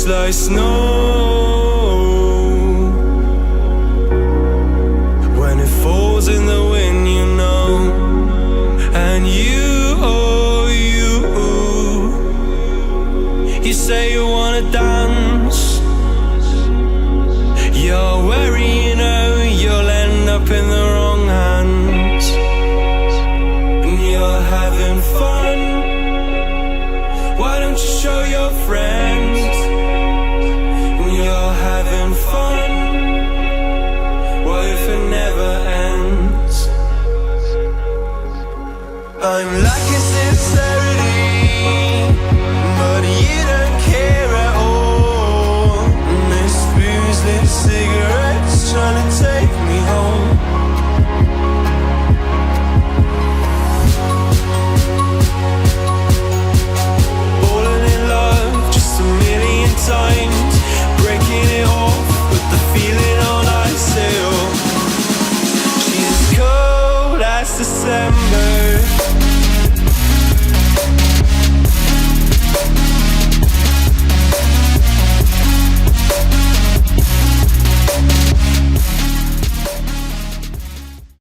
like snow when it falls in the wind, you know. And you, oh you say you wanna dance. You're wary, you know, you'll end up in the wrong hands. And you're having fun. Why don't you show your friends? And you're having fun. What if it never ends? I'm lacking sincerity.